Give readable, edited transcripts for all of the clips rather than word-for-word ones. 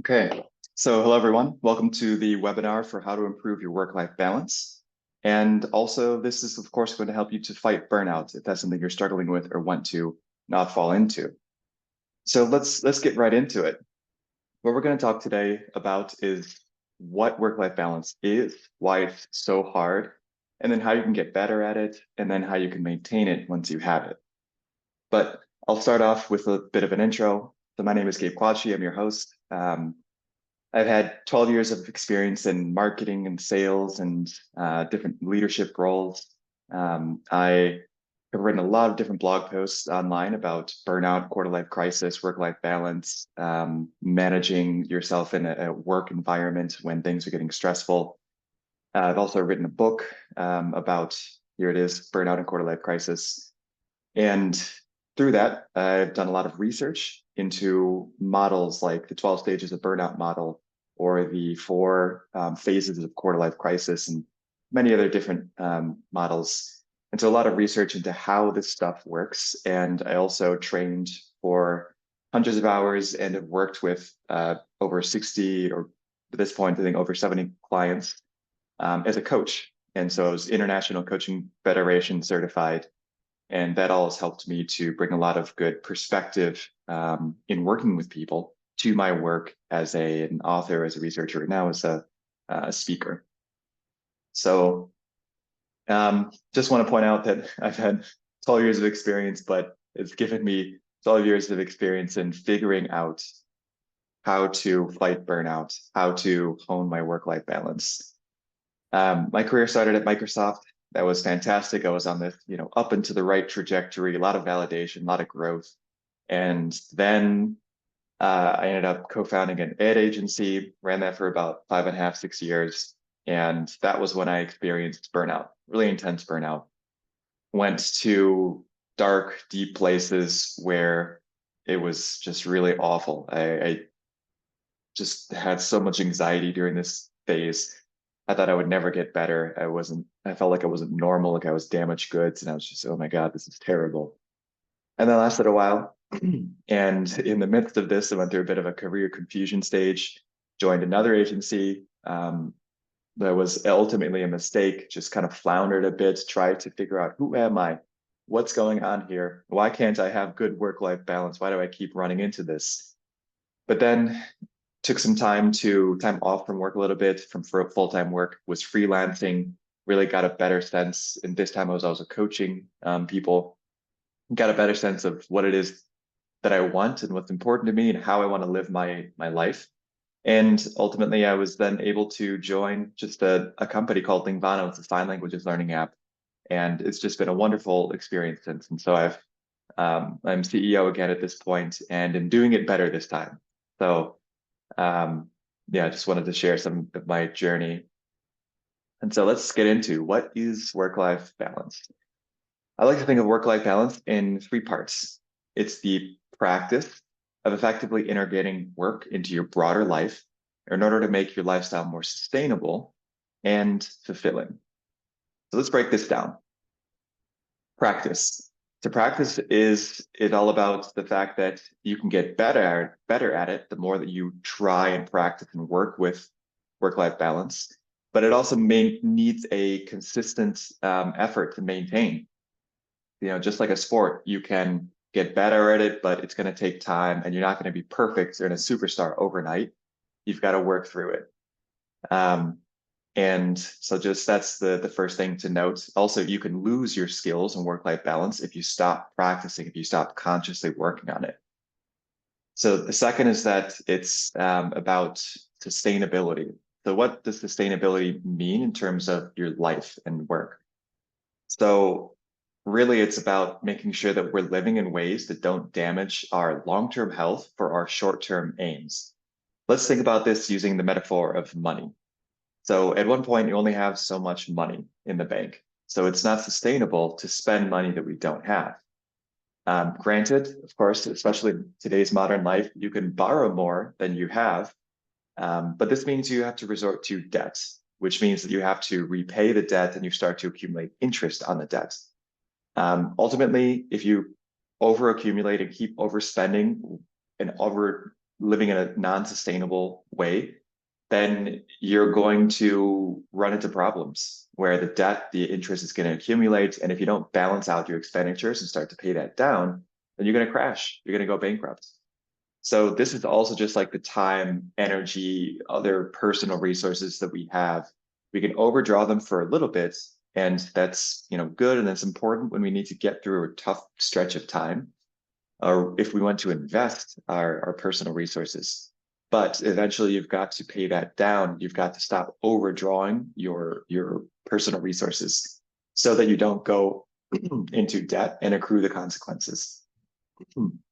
Okay, so hello everyone. Welcome to the webinar for how to improve your work-life balance. And also, this is of course going to help you to fight burnout if that's something you're struggling with or want to not fall into. So let's get right into it. What we're going to talk today about is what work-life balance is, why it's so hard, and then how you can get better at it, and then how you can maintain it once you have it. But I'll start off with a bit of an intro. So my name is Gabe Kwakyi. I'm your host. I've had 12 years of experience in marketing and sales and different leadership roles. I have written a lot of different blog posts online about burnout, quarter-life crisis, work-life balance, managing yourself in a work environment when things are getting stressful. I've also written a book about, here it is, burnout and quarter-life crisis. And through that, I've done a lot of research into models like the 12 stages of burnout model or the four phases of quarter-life crisis and many other different models. And so a lot of research into how this stuff works. And I also trained for hundreds of hours and have worked with over 60, or at this point, I think over 70 clients as a coach. And so I was International Coaching Federation certified. And that all has helped me to bring a lot of good perspective in working with people to my work as an author, as a researcher, and now as a speaker. So just want to point out that I've had 12 years of experience, but it's given me 12 years of experience in figuring out how to fight burnout, how to hone my work-life balance. My career started at Microsoft. That was fantastic. I was on this, up into the right trajectory, a lot of validation, a lot of growth. And then I ended up co-founding an ad agency, ran that for about 5.5, 6 years. And that was when I experienced burnout, really intense burnout. Went to dark, deep places where it was just really awful. I just had so much anxiety during this phase. I thought I would never get better. I felt like I wasn't normal, like I was damaged goods. And I was just, oh my God, this is terrible. And that lasted a while. And in the midst of this, I went through a bit of a career confusion stage, joined another agency. That was ultimately a mistake, just kind of floundered a bit, tried to figure out who am I? What's going on here? Why can't I have good work-life balance? Why do I keep running into this? But then took some time off from work a little bit, from full-time work, was freelancing, really got a better sense. And this time I was also coaching people, got a better sense of what it is that I want and what's important to me and how I want to live my life. And ultimately, I was then able to join just a company called Lingvano. It's a sign languages learning app. And it's just been a wonderful experience since. And so I'm CEO again at this point and am doing it better this time. So yeah, I just wanted to share some of my journey. And so let's get into what is work-life balance. I like to think of work-life balance in three parts. It's the practice of effectively integrating work into your broader life in order to make your lifestyle more sustainable and fulfilling. So let's break this down. Practice. To practice is all about the fact that you can get better at it the more that you try and practice and work with work-life balance. But it also needs a consistent effort to maintain. Just like a sport, you can get better at it, but it's going to take time, and you're not going to be perfect and a superstar overnight. You've got to work through it. And so just that's the first thing to note. Also, you can lose your skills and work-life balance if you stop practicing, if you stop consciously working on it. So the second is that it's about sustainability. So what does sustainability mean in terms of your life and work? So really, it's about making sure that we're living in ways that don't damage our long-term health for our short-term aims. Let's think about this using the metaphor of money. So at one point, you only have so much money in the bank. So it's not sustainable to spend money that we don't have. Granted, of course, especially in today's modern life, you can borrow more than you have. But this means you have to resort to debt, which means that you have to repay the debt and you start to accumulate interest on the debt. Ultimately, if you overaccumulate and keep overspending and living in a non-sustainable way, then you're going to run into problems where the interest is going to accumulate. And if you don't balance out your expenditures and start to pay that down, then you're going to crash. You're going to go bankrupt. So this is also just like the time, energy, other personal resources that we have. We can overdraw them for a little bit, and that's, good, and that's important when we need to get through a tough stretch of time, or if we want to invest our personal resources. But eventually you've got to pay that down. You've got to stop overdrawing your personal resources so that you don't go into debt and accrue the consequences.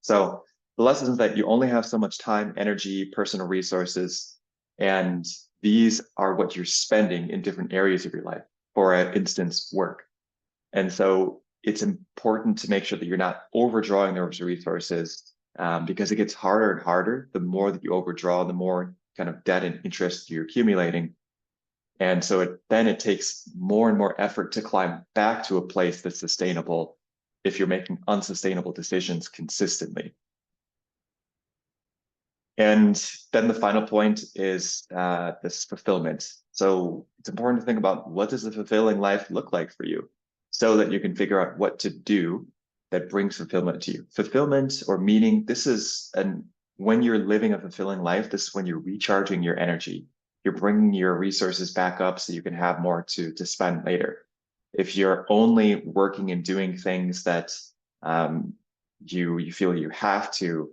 So the lesson is that you only have so much time, energy, personal resources, and these are what you're spending in different areas of your life. For instance, work. And so it's important to make sure that you're not overdrawing those resources, because it gets harder and harder. The more that you overdraw, the more kind of debt and interest you're accumulating. And so then it takes more and more effort to climb back to a place that's sustainable if you're making unsustainable decisions consistently. And then the final point is this fulfillment. So it's important to think about, what does a fulfilling life look like for you, so that you can figure out what to do that brings fulfillment to you. Fulfillment or meaning, when you're living a fulfilling life, this is when you're recharging your energy. You're bringing your resources back up so you can have more to spend later. If you're only working and doing things that you feel you have to,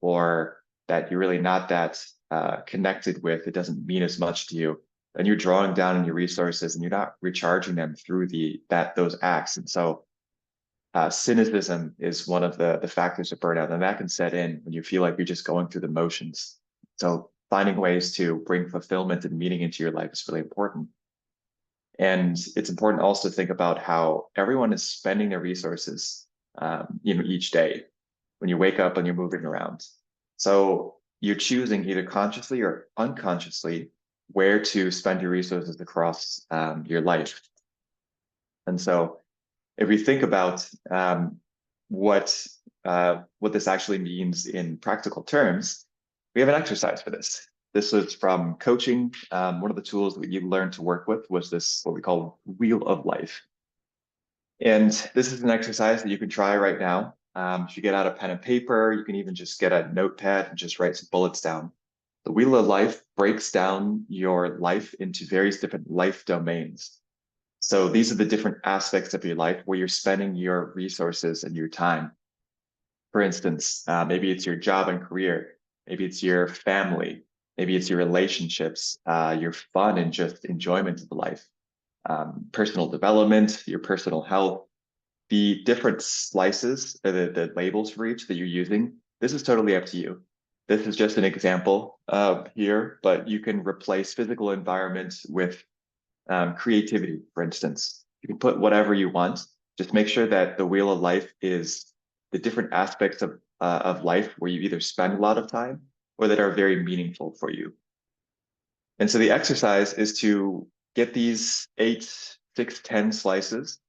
or that you're really not that connected with, it doesn't mean as much to you, then you're drawing down on your resources and you're not recharging them through those acts. And so cynicism is one of the factors of burnout, and that can set in when you feel like you're just going through the motions. So finding ways to bring fulfillment and meaning into your life is really important. And it's important also to think about how everyone is spending their resources, each day when you wake up and you're moving around. So you're choosing either consciously or unconsciously where to spend your resources across your life. And so if we think about what this actually means in practical terms, we have an exercise for this. This was from coaching. One of the tools that you learned to work with was this, what we call Wheel of Life. And this is an exercise that you can try right now. If you get out a pen and paper, you can even just get a notepad and just write some bullets down. The Wheel of Life breaks down your life into various different life domains. So these are the different aspects of your life where you're spending your resources and your time. For instance, maybe it's your job and career, maybe it's your family, maybe it's your relationships, your fun and just enjoyment of life, personal development, your personal health. The different slices, the labels for each that you're using, this is totally up to you. This is just an example here, but you can replace physical environment with creativity, for instance. You can put whatever you want. Just make sure that the Wheel of Life is the different aspects of life where you either spend a lot of time or that are very meaningful for you. And so the exercise is to get these 8, 6, 10 slices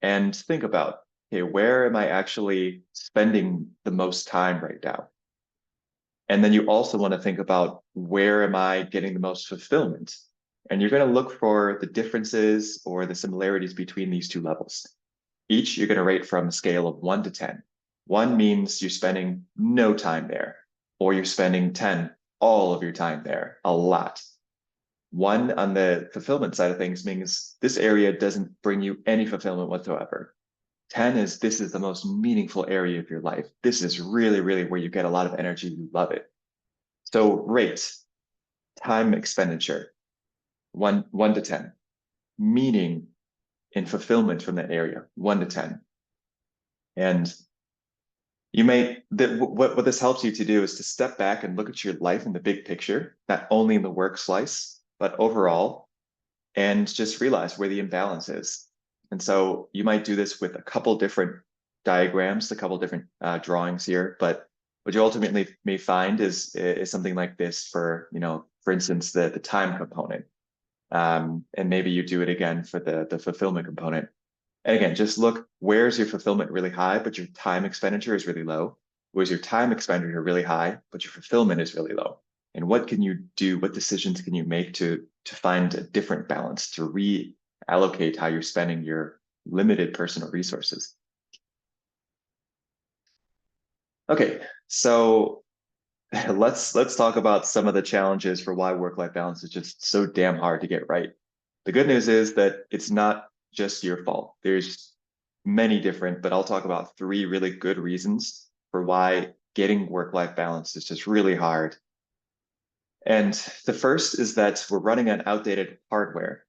and think about, okay, where am I actually spending the most time right now? And then you also want to think about, where am I getting the most fulfillment? And you're going to look for the differences or the similarities between these two levels. Each you're going to rate from a scale of 1 to 10. 1 means you're spending no time there, or you're spending 10, all of your time there, a lot. 1 on the fulfillment side of things means this area doesn't bring you any fulfillment whatsoever. 10 is, this is the most meaningful area of your life. This is really, really where you get a lot of energy. You love it. So rate time expenditure, 1 to 10. Meaning and fulfillment from that area, 1 to 10. And what this helps you to do is to step back and look at your life in the big picture, not only in the work slice, but overall, and just realize where the imbalance is. And so you might do this with a couple different diagrams, a couple different drawings here, but what you ultimately may find is something like this for instance, the time component. And maybe you do it again for the fulfillment component. And again, just look, where's your fulfillment really high, but your time expenditure is really low? Was your time expenditure really high, but your fulfillment is really low? And what can you do? What decisions can you make to find a different balance, to reallocate how you're spending your limited personal resources? Okay, so let's talk about some of the challenges for why work-life balance is just so damn hard to get right. The good news is that it's not just your fault. There's many different, but I'll talk about three really good reasons for why getting work-life balance is just really hard. And the first is that we're running on outdated hardware.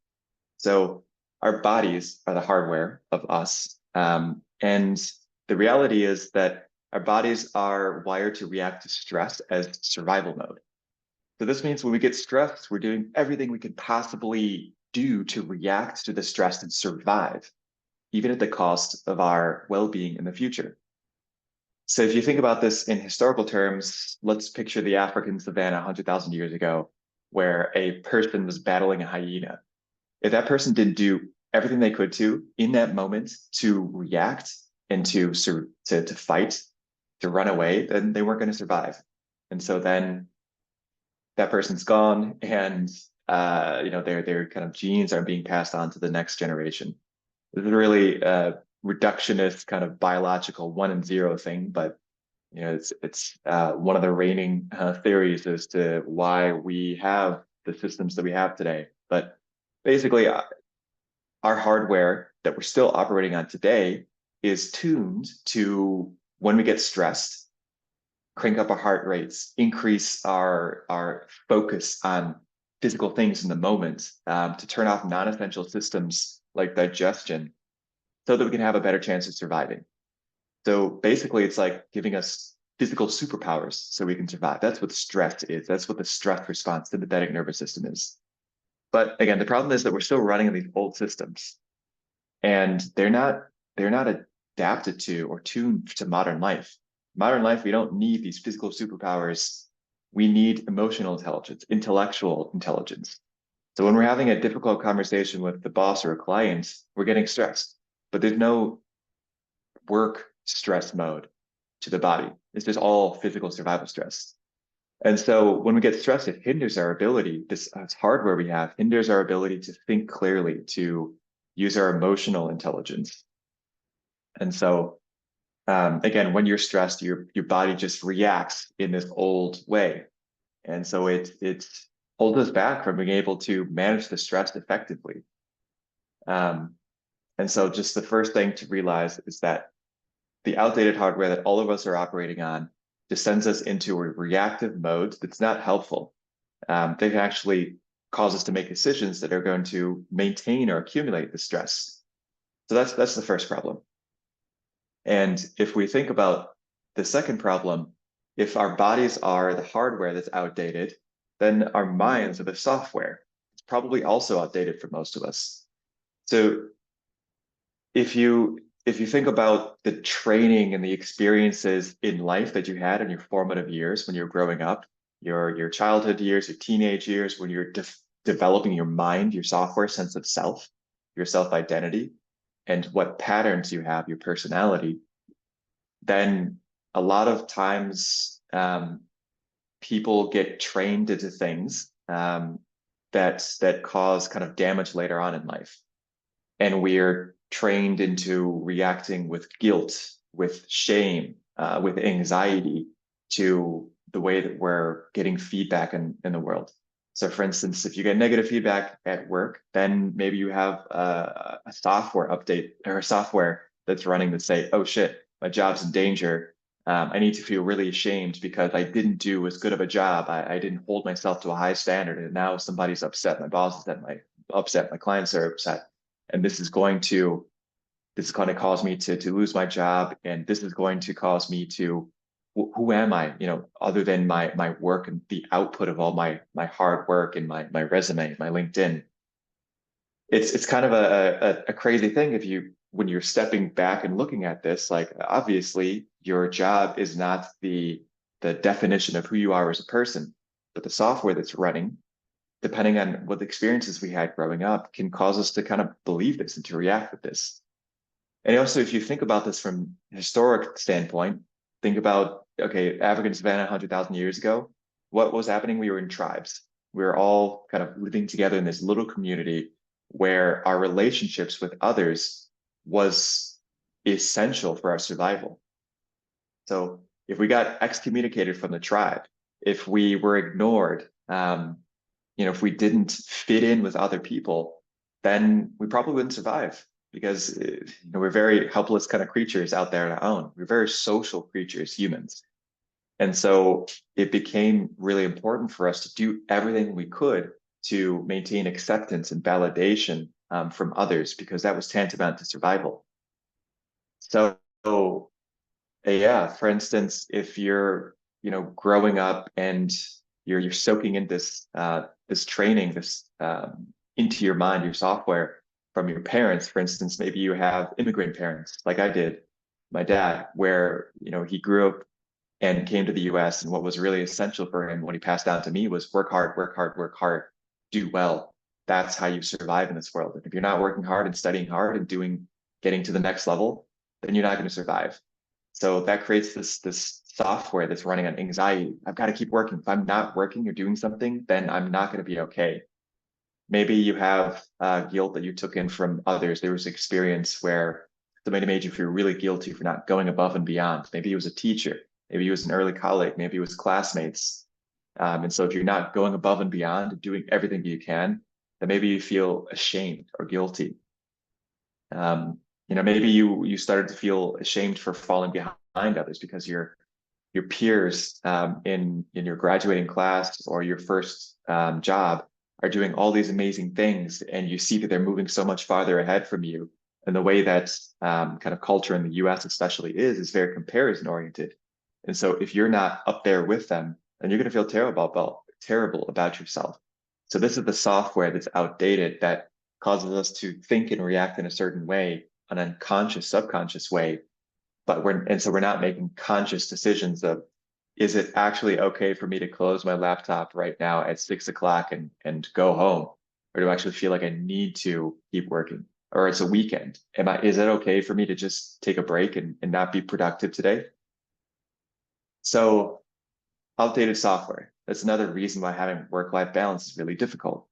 So our bodies are the hardware of us. And the reality is that our bodies are wired to react to stress as survival mode. So this means when we get stressed, we're doing everything we could possibly do to react to the stress and survive, even at the cost of our well-being in the future. So if you think about this in historical terms, let's picture the African savannah 100,000 years ago, where a person was battling a hyena. If that person didn't do everything they could to in that moment to react and to fight, to run away, then they weren't going to survive. And so then that person's gone, and their kind of genes are being passed on to the next generation. This is a really reductionist kind of biological 1 and 0 thing, but it's one of the reigning theories as to why we have the systems that we have today. But basically, our hardware that we're still operating on today is tuned to, when we get stressed, crank up our heart rates, increase our focus on physical things in the moment, to turn off non-essential systems like digestion, so that we can have a better chance of surviving. So basically, it's like giving us physical superpowers so we can survive. That's what stress is. That's what the stress response, sympathetic nervous system is. But again, the problem is that we're still running on these old systems, and they're not adapted to or tuned to modern life. Modern life, we don't need these physical superpowers. We need emotional intelligence, intellectual intelligence. So when we're having a difficult conversation with the boss or a client, we're getting stressed, but there's no work stress mode to the body. It's just all physical survival stress. And so when we get stressed, it hinders our ability, this hardware we have hinders our ability to think clearly, to use our emotional intelligence. And so again, when you're stressed, your body just reacts in this old way. And so it holds us back from being able to manage the stress effectively. And so just the first thing to realize is that the outdated hardware that all of us are operating on just sends us into a reactive mode that's not helpful. They can actually cause us to make decisions that are going to maintain or accumulate the stress. So that's the first problem. And if we think about the second problem, if our bodies are the hardware that's outdated, then our minds are the software. It's probably also outdated for most of us. So if you think about the training and the experiences in life that you had in your formative years when you're growing up, your childhood years, your teenage years, when you're developing your mind, your software sense of self, your self-identity, and what patterns you have, your personality, then a lot of times people get trained into things that cause kind of damage later on in life. And we're trained into reacting with guilt, with shame, with anxiety to the way that we're getting feedback in the world. So for instance, if you get negative feedback at work, then maybe you have a software update or a software that's running that say, oh shit, my job's in danger. I need to feel really ashamed because I didn't do as good of a job. I didn't hold myself to a high standard. And now somebody's upset. My boss is upset. My clients are upset. And this is going to cause me to lose my job. And this is going to cause me to, who am I, other than my work and the output of all my hard work and my resume, my LinkedIn. It's kind of a crazy thing when you're stepping back and looking at this, like obviously your job is not the definition of who you are as a person, but the software that's running, depending on what the experiences we had growing up, can cause us to kind of believe this and to react with this. And also, if you think about this from a historic standpoint, think about okay, African savannah 100,000 years ago, what was happening? We were in tribes. We were all kind of living together in this little community where our relationships with others was essential for our survival. So if we got excommunicated from the tribe, if we were ignored, if we didn't fit in with other people, then we probably wouldn't survive because we're very helpless kind of creatures out there on our own. We're very social creatures, humans. And so it became really important for us to do everything we could to maintain acceptance and validation from others because that was tantamount to survival. So yeah, for instance, if you're, growing up and you're soaking in this training, this into your mind, your software from your parents, for instance, maybe you have immigrant parents like I did, my dad, where, he grew up and came to the US, and what was really essential for him when he passed down to me was work hard, work hard, work hard, do well. That's how you survive in this world. And if you're not working hard and studying hard and getting to the next level, then you're not going to survive. So that creates this software that's running on anxiety. I've got to keep working. If I'm not working or doing something, then I'm not going to be okay. Maybe you have guilt that you took in from others. There was experience where somebody made you feel really guilty for not going above and beyond. Maybe it was a teacher. Maybe it was an early colleague. Maybe it was classmates. And so if you're not going above and beyond and doing everything you can, then maybe you feel ashamed or guilty. Maybe you started to feel ashamed for falling behind others because your peers in your graduating class or your first job are doing all these amazing things, and you see that they're moving so much farther ahead from you. And the way that kind of culture in the US especially is very comparison oriented. And so if you're not up there with them, then you're going to feel terrible about yourself. So this is the software that's outdated that causes us to think and react in a certain way, an unconscious, subconscious way. So we're not making conscious decisions of, is it actually okay for me to close my laptop right now at 6 o'clock and go home? Or do I actually feel like I need to keep working? Or it's a weekend. Is it okay for me to just take a break and not be productive today? So outdated software. That's another reason why having work-life balance is really difficult.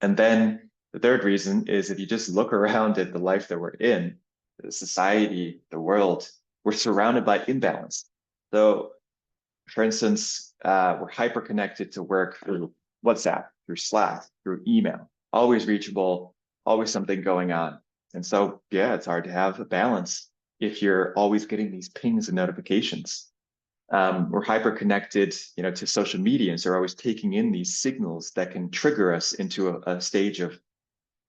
And then the third reason is if you just look around at the life that we're in, the society, the world, we're surrounded by imbalance. So, for instance, we're hyper connected to work through WhatsApp, through Slack, through email, always reachable, always something going on. And so, yeah, it's hard to have a balance if you're always getting these pings and notifications. We're hyper connected, to social media, and so we're always taking in these signals that can trigger us into a stage of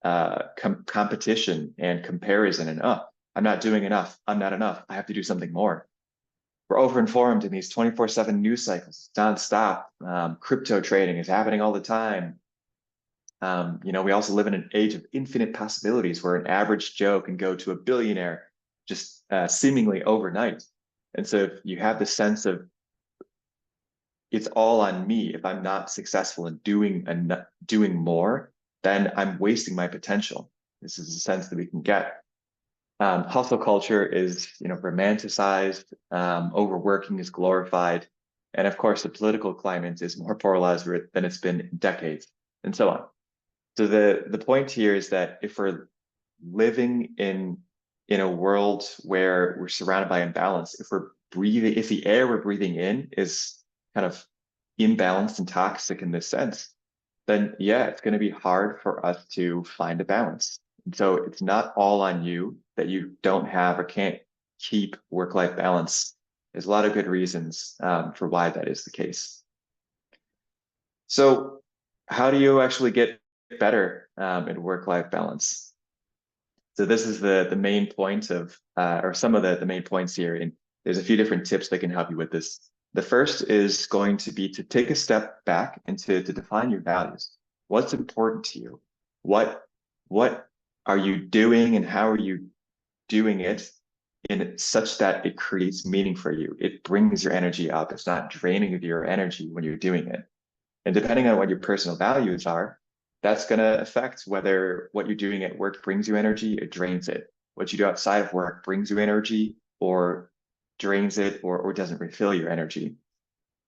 competition and comparison. And I'm not doing enough. I'm not enough. I have to do something more. We're overinformed in these 24/7 news cycles, nonstop. Crypto trading is happening all the time. We also live in an age of infinite possibilities where an average Joe can go to a billionaire just seemingly overnight. And so if you have the sense of it's all on me, if I'm not successful in doing more, then I'm wasting my potential. This is a sense that we can get. Hustle culture is, romanticized. Overworking is glorified, and of course, the political climate is more polarized than it's been in decades, and so on. So the point here is that if we're living in a world where we're surrounded by imbalance, if the air we're breathing in is kind of imbalanced and toxic in this sense, then yeah, it's going to be hard for us to find a balance. And so it's not all on you that you don't have or can't keep work-life balance. There's a lot of good reasons for why that is the case. So how do you actually get better in work-life balance? So this is the main point of, or some of the main points here. And there's a few different tips that can help you with this. The first is going to be to take a step back and to define your values. What's important to you? What are you doing and how are you doing it in such that it creates meaning for you? It brings your energy up. It's not draining of your energy when you're doing it. And depending on what your personal values are, that's going to affect whether what you're doing at work brings you energy or drains it. What you do outside of work brings you energy or drains it or doesn't refill your energy.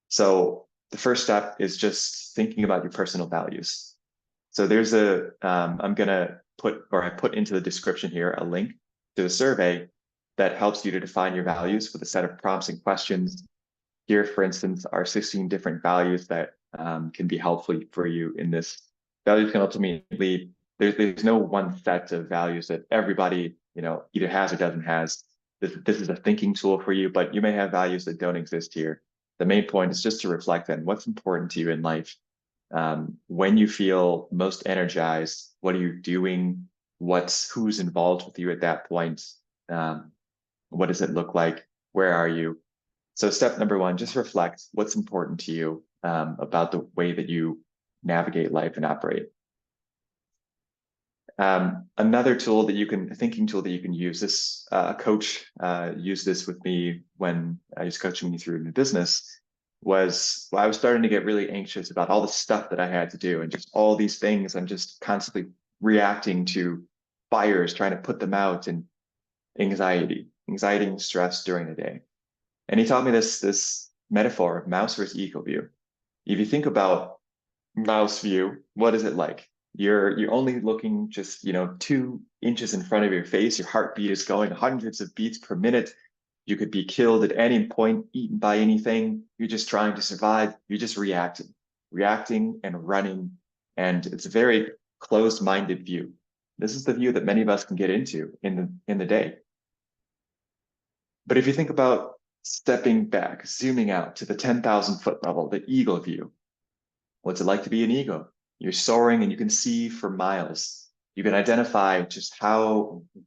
So the first step is just thinking about your personal values. So there's I'm gonna I put into the description here a link to a survey that helps you to define your values with a set of prompts and questions. Here, for instance, are 16 different values that can be helpful for you in this. Values can ultimately, there's no one set of values that everybody, either has or doesn't has. This is a thinking tool for you, but you may have values that don't exist here. The main point is just to reflect on what's important to you in life. When you feel most energized, what are you doing? Who's involved with you at that point? What does it look like? Where are you? So step number one, just reflect what's important to you about the way that you navigate life and operate. Another tool that a thinking tool that you can use, a coach used this with me when I was coaching me through new business, was I was starting to get really anxious about all the stuff that I had to do and just all these things. I'm just constantly reacting to fires, trying to put them out, and anxiety and stress during the day. And he taught me this metaphor of mouse versus eagle view. If you think about mouse view, what is it like? You're only looking just 2 inches in front of your face. Your heartbeat is going hundreds of beats per minute. You could be killed at any point, eaten by anything. You're just trying to survive. You're just reacting and running. And it's a very closed-minded view. This is the view that many of us can get into in the day. But if you think about stepping back, zooming out to the 10,000 foot level, the eagle view, what's it like to be an eagle? You're soaring and you can see for miles. You can identify just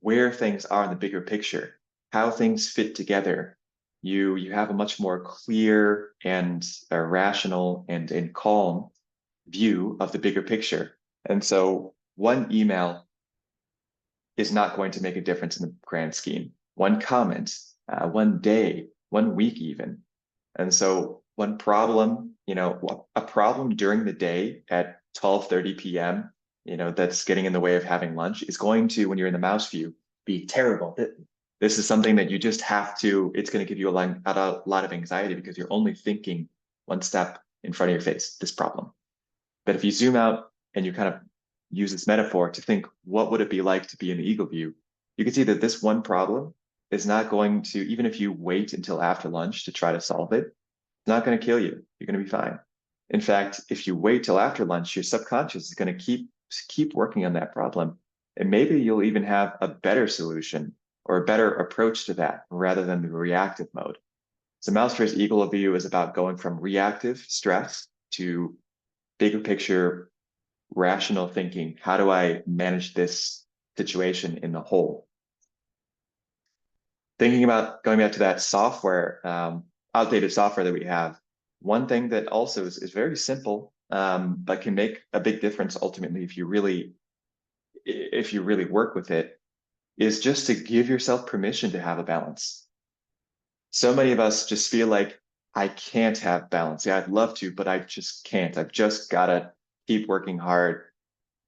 where things are in the bigger picture, how things fit together. You have a much more clear and rational and calm view of the bigger picture. And so one email is not going to make a difference in the grand scheme. One comment, one day, 1 week even. And so one problem, a problem during the day at 12:30 p.m., that's getting in the way of having lunch is going to, when you're in the mouse view, be terrible. This is something that you just it's going to give you a lot of anxiety because you're only thinking one step in front of your face, this problem. But if you zoom out and you kind of use this metaphor to think, what would it be like to be in the eagle view? You can see that this one problem is not going to, even if you wait until after lunch to try to solve it, it's not going to kill you. You're going to be fine. In fact, if you wait till after lunch, your subconscious is going to keep working on that problem. And maybe you'll even have a better solution or a better approach to that rather than the reactive mode. So mouse versus eagle view is about going from reactive stress to bigger picture, rational thinking. How do I manage this situation in the whole? Thinking about going back to that software, outdated software that we have, one thing that also is very simple, but can make a big difference ultimately if you really work with it, is just to give yourself permission to have a balance. So many of us just feel like, I can't have balance. Yeah, I'd love to, but I just can't. I've just got to keep working hard,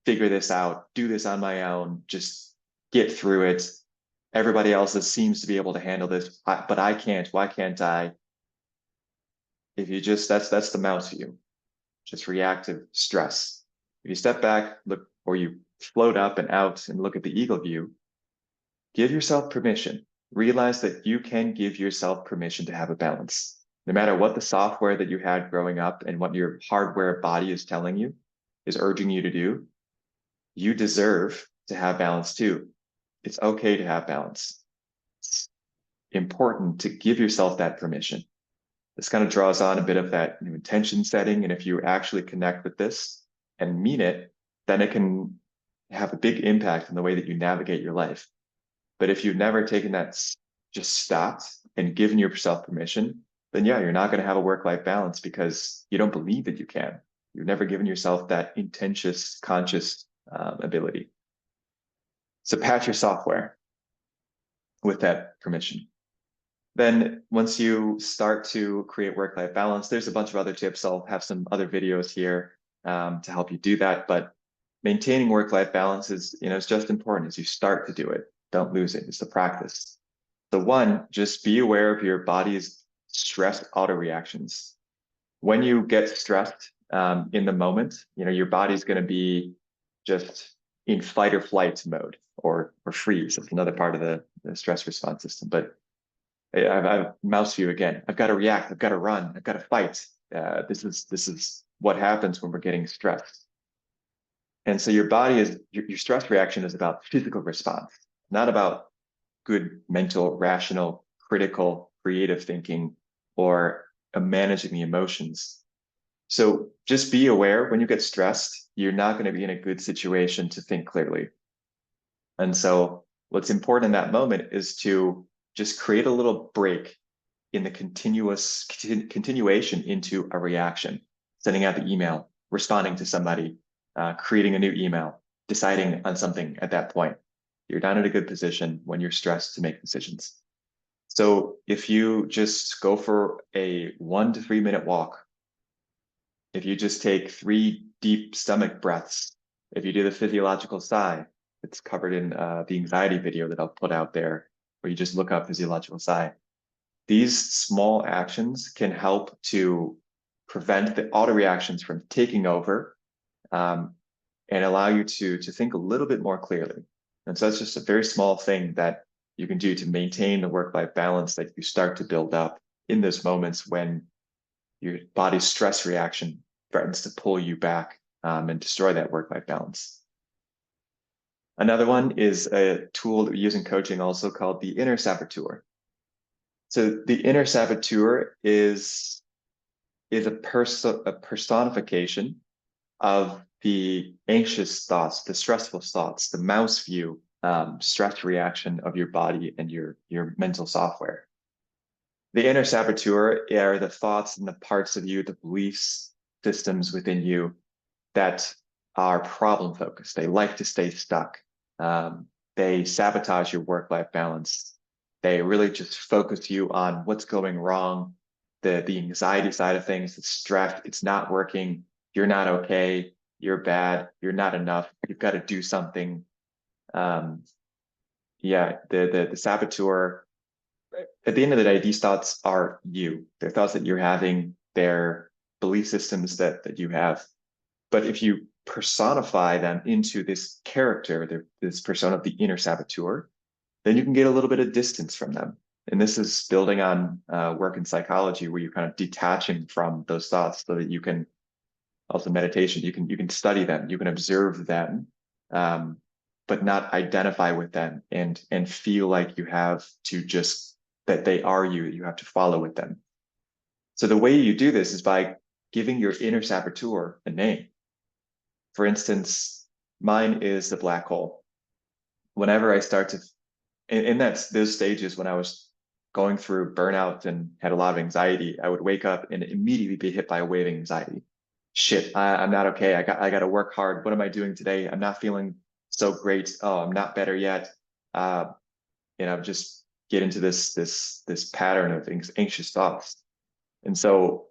figure this out, do this on my own, just get through it. Everybody else seems to be able to handle this, but I can't. Why can't I? If you that's the mouse view, just reactive stress. If you step back, look, or you float up and out and look at the eagle view, give yourself permission. Realize that you can give yourself permission to have a balance. No matter what the software that you had growing up and what your hardware body is telling you, is urging you to do, you deserve to have balance too. It's okay to have balance. It's important to give yourself that permission. This kind of draws on a bit of that intention setting. And if you actually connect with this and mean it, then it can have a big impact on the way that you navigate your life. But if you've never taken that, just stopped and given yourself permission, then yeah, you're not going to have a work-life balance because you don't believe that you can. You've never given yourself that conscious ability. So patch your software with that permission. Then once you start to create work-life balance, there's a bunch of other tips. I'll have some other videos here to help you do that. But maintaining work-life balance is just important as you start to do it. Don't lose it. It's the practice. So one, just be aware of your body's stress auto reactions. When you get stressed in the moment, your body's going to be just in fight or flight mode or freeze. That's another part of the stress response system. But I've mouse view again. I've got to react. I've got to run. I've got to fight. This is what happens when we're getting stressed. And so your stress reaction is about physical response, not about good mental, rational, critical, creative thinking or managing the emotions. So just be aware when you get stressed, you're not going to be in a good situation to think clearly. And so what's important in that moment is to just create a little break in the continuation into a reaction, sending out the email, responding to somebody, creating a new email, deciding on something at that point. You're not in a good position when you're stressed to make decisions. So if you just go for a 1 to 3 minute walk, if you just take 3 deep stomach breaths, if you do the physiological sigh, it's covered in the anxiety video that I'll put out there, where you just look up physiological sigh. These small actions can help to prevent the auto reactions from taking over and allow you to think a little bit more clearly. And so that's just a very small thing that you can do to maintain the work-life balance that you start to build up in those moments when your body's stress reaction threatens to pull you back and destroy that work-life balance. Another one is a tool that we use in coaching also called the inner saboteur. So the inner saboteur is a personification of the anxious thoughts, the stressful thoughts, the mouse view stress reaction of your body and your mental software. The inner saboteur are the thoughts and the parts of you, the beliefs, systems within you that are problem focused. They like to stay stuck. They sabotage your work-life balance. They really just focus you on what's going wrong, the anxiety side of things, the stress, it's not working, you're not okay, you're bad, you're not enough, you've got to do something. The saboteur, at the end of the day, these thoughts are you. They're thoughts that you're having, they're belief systems that you have. But if you personify them into this character, this persona of the inner saboteur, then you can get a little bit of distance from them. And this is building on work in psychology, where you're kind of detaching from those thoughts so that you can, also meditation, you can study them, you can observe them, but not identify with them and feel like you have to just, that they are you, you have to follow with them. So the way you do this is by giving your inner saboteur a name. For instance, mine is the black hole. Whenever I start to, in those stages when I was going through burnout and had a lot of anxiety, I would wake up and immediately be hit by a wave of anxiety. Shit, I'm not okay. I got to work hard. What am I doing today? I'm not feeling so great. Oh, I'm not better yet. Just get into this pattern of anxious thoughts. And so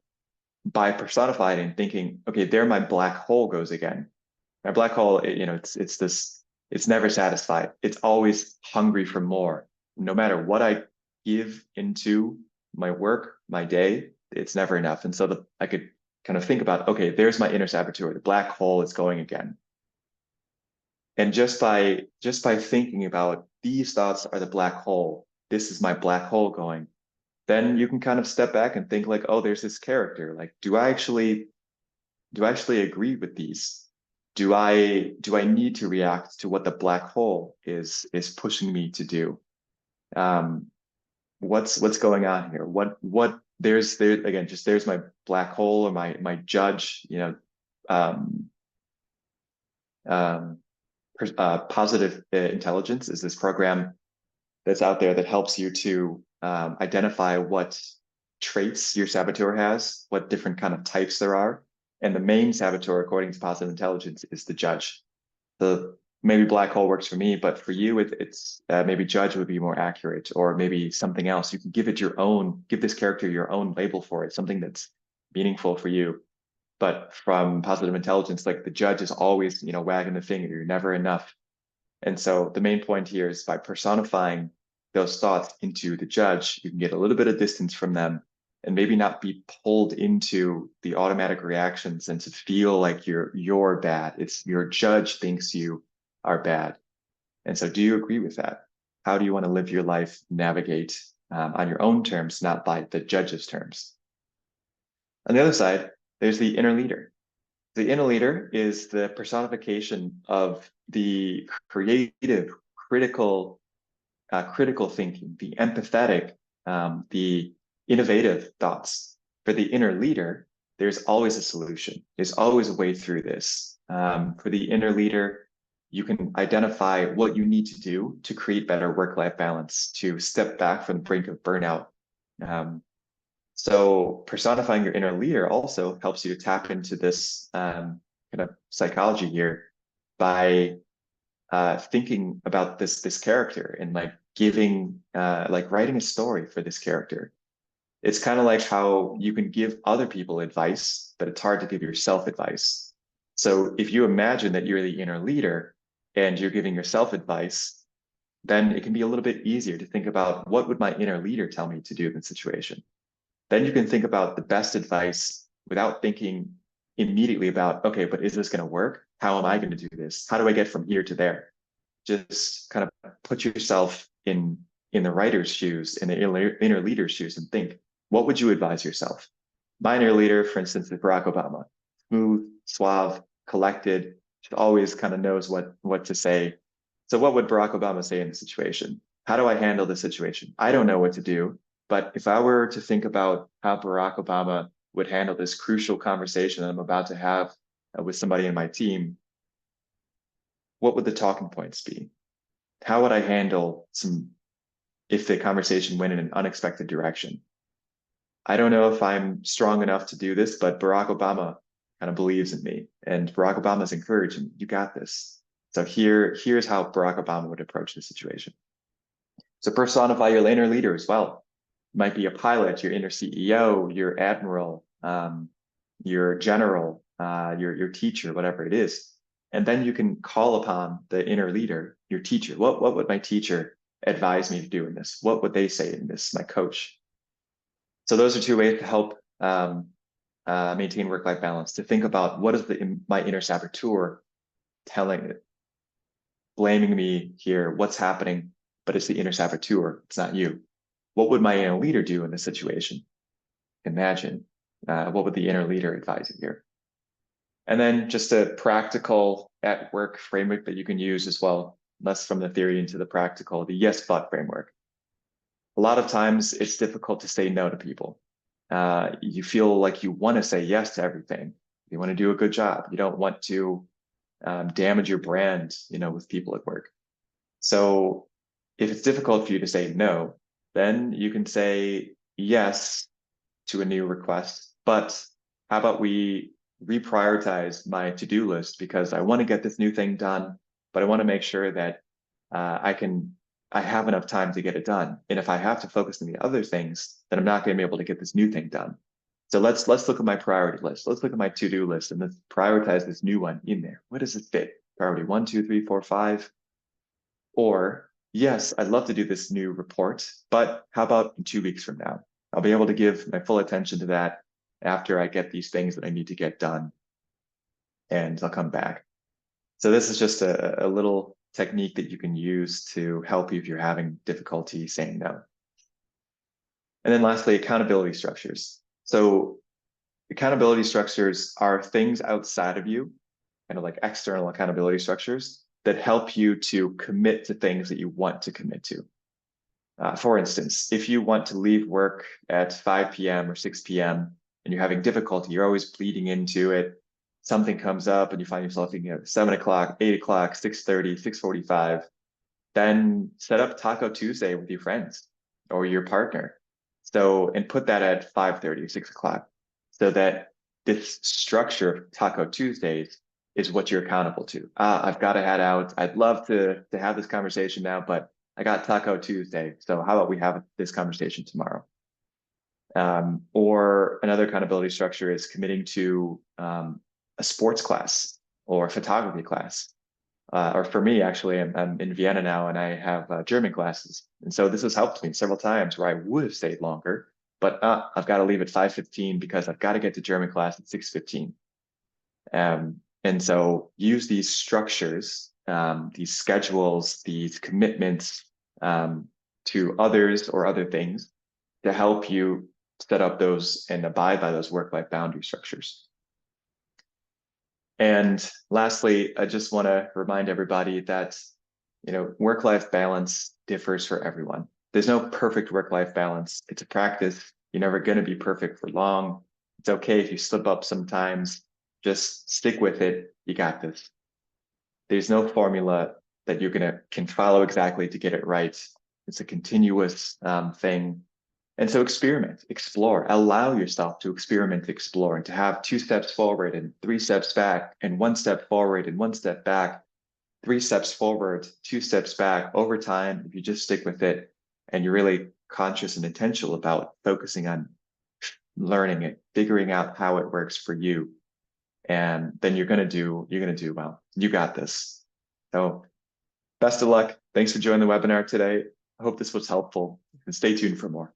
by personifying and thinking, okay, there my black hole goes again. My black hole, it's never satisfied. It's always hungry for more. No matter what I give into my work, my day, it's never enough. And so I could kind of think about, okay, there's my inner saboteur. The black hole is going again. And just by thinking about these thoughts are the black hole, this is my black hole going, then you can kind of step back and think like, oh, there's this character. Like, do I actually agree with these? Do I need to react to what the black hole is pushing me to do? What's going on here? There's again, just there's my black hole or my judge, positive intelligence is this program that's out there that helps you to identify what traits your saboteur has, what different kind of types there are. And the main saboteur, according to positive intelligence, is the judge. The maybe black hole works for me, but for you, it's maybe judge would be more accurate, or maybe something else. You can give this character your own label for it, something that's meaningful for you. But from positive intelligence, like the judge is always, wagging the finger, you're never enough. And so the main point here is by personifying those thoughts into the judge, you can get a little bit of distance from them and maybe not be pulled into the automatic reactions and to feel like you're bad. It's your judge thinks you are bad. And so do you agree with that? How do you want to live your life, navigate on your own terms, not by the judge's terms? On the other side, there's the inner leader. The inner leader is the personification of the creative, critical thinking, the empathetic, the innovative thoughts. For the inner leader, there's always a solution. There's always a way through this. For the inner leader, you can identify what you need to do to create better work-life balance, to step back from the brink of burnout. So personifying your inner leader also helps you to tap into this kind of psychology here by thinking about this character and like giving like writing a story for this character. It's kind of like how you can give other people advice, but it's hard to give yourself advice. So if you imagine that you're the inner leader and you're giving yourself advice, then it can be a little bit easier to think about what would my inner leader tell me to do in this situation. Then you can think about the best advice without thinking immediately about, okay, but is this going to work? How am I going to do this? How do I get from here to there? Just kind of put yourself in the writer's shoes, in the inner leader's shoes, and think, what would you advise yourself? My inner leader, for instance, is Barack Obama. Smooth, suave, collected, always kind of knows what to say. So what would Barack Obama say in the situation? How do I handle the situation? I don't know what to do. But if I were to think about how Barack Obama would handle this crucial conversation that I'm about to have with somebody in my team, what would the talking points be? How would I handle if the conversation went in an unexpected direction? I don't know if I'm strong enough to do this, but Barack Obama kind of believes in me, and Barack Obama's encouraging, you got this. So here's how Barack Obama would approach the situation. So personify your inner leader as well. Might be a pilot, your inner CEO, your admiral, your general, your teacher, whatever it is. And then you can call upon the inner leader, your teacher. What would my teacher advise me to do in this? What would they say in this? My coach. So those are two ways to help maintain work-life balance. To think about what is my inner saboteur telling it, blaming me here, what's happening, but it's the inner saboteur, it's not you. What would my inner leader do in this situation? Imagine, what would the inner leader advise you here? And then just a practical at work framework that you can use as well, less from the theory into the practical, the yes but framework. A lot of times it's difficult to say no to people. You feel like you want to say yes to everything. You want to do a good job. You don't want to damage your brand, with people at work. So if it's difficult for you to say no, then you can say yes to a new request, but how about we reprioritize my to-do list because I want to get this new thing done, but I want to make sure that I have enough time to get it done. And if I have to focus on the other things, then I'm not going to be able to get this new thing done. So let's look at my priority list. Let's look at my to-do list and let's prioritize this new one in there. Where does it fit? Priority 1, 2, 3, 4, 5. Or yes, I'd love to do this new report, but how about in 2 weeks from now? I'll be able to give my full attention to that after I get these things that I need to get done, and I'll come back. So this is just a little technique that you can use to help you if you're having difficulty saying no. And then lastly, accountability structures. So accountability structures are things outside of you, kind of like external accountability structures that help you to commit to things that you want to commit to. For instance, if you want to leave work at 5 p.m. or 6 p.m. and you're having difficulty, you're always bleeding into it, something comes up and you find yourself thinking at 7 o'clock, 8 o'clock, 6:30, 6:45, then set up Taco Tuesday with your friends or your partner. So, and put that at 5:30 or 6 o'clock so that this structure of Taco Tuesdays is what you're accountable to. I've got to head out. I'd love to have this conversation now, but I got Taco Tuesday. So how about we have this conversation tomorrow? Or another accountability structure is committing to a sports class or a photography class. or for me, actually, I'm in Vienna now and I have German classes. And so this has helped me several times where I would have stayed longer, but I've got to leave at 5:15 because I've got to get to German class at 6:15. And so use these structures, these schedules, these commitments to others or other things to help you set up those and abide by those work-life boundary structures. And lastly, I just want to remind everybody that, work-life balance differs for everyone. There's no perfect work-life balance. It's a practice. You're never going to be perfect for long. It's okay if you slip up sometimes. Just stick with it. You got this. There's no formula that can follow exactly to get it right. It's a continuous thing. And so experiment, explore, allow yourself to experiment, explore, and to have 2 steps forward and 3 steps back, and 1 step forward and 1 step back, 3 steps forward, 2 steps back. Over time, if you just stick with it and you're really conscious and intentional about focusing on learning it, figuring out how it works for you, and then you're gonna do well. You got this. So best of luck. Thanks for joining the webinar today. I hope this was helpful, and stay tuned for more.